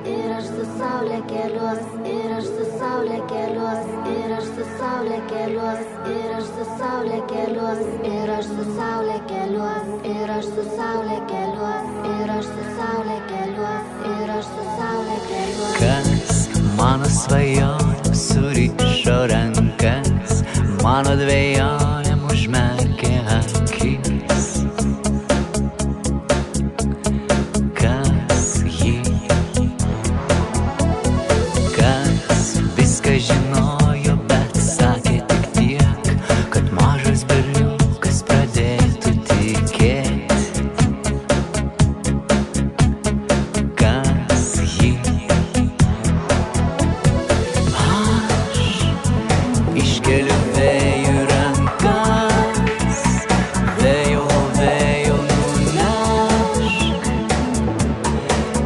ir aš su saulė keliuos, ir aš su saulė keliuos, ir aš su saulė keliuos, ir aš su saulė keliuos, ir aš su saulė keliuos, ir aš su saulė keliuos, ir aš su saulė keliuos, ir aš su saulė keliuos. Kas mano svajonėm surišo rankas, mano dvejonėm užmerkė akis. Kas ji? Kas viską žinojo, bet sakė tik tiek, kad mažas berniukas pradėtų tikėti. Kas ji? Iškeliu vėjų rankas, vėjau nunešk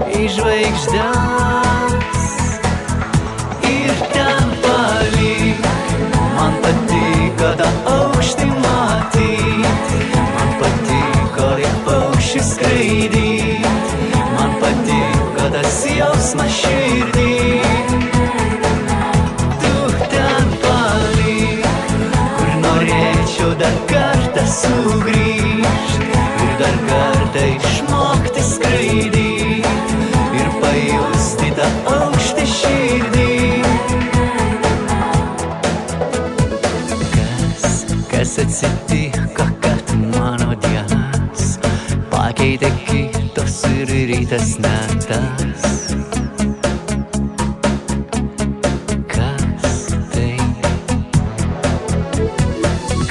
į žvaigždes ir ten palik. Man patiko tą aukštį matyt, man patiko lyg paukščių skraidyt, man patiko tas jausmas širdį. Dar kartą sugrįžt ir dar kartą išmokti skraidyt ir pajusti tą aukštį širdį. Kas atsitiko, kad mano dienas pakeitė kitos ir rytas ne tas?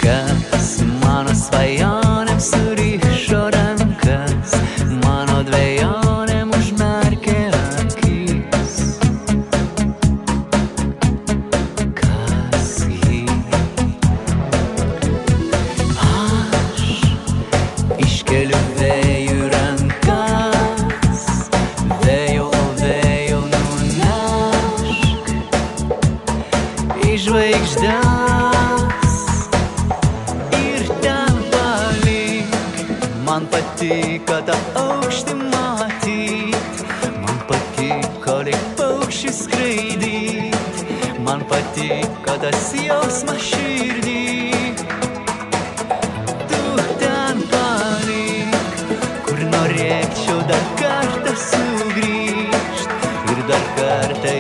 Kas mano svajonėm surišo rankas, mano dvejonėm užmerkė akis. Kas ji? Aš iškeliu vėjų rankas, vėjau nunešk į žvaigždes. Man patiko tą aukštį matyt, man patiko lyg paukščių skraidyt, man patiko tas jausmas širdį. Tu ten palik, kur norėčiau dar kartą sugrįžt ir dar kartą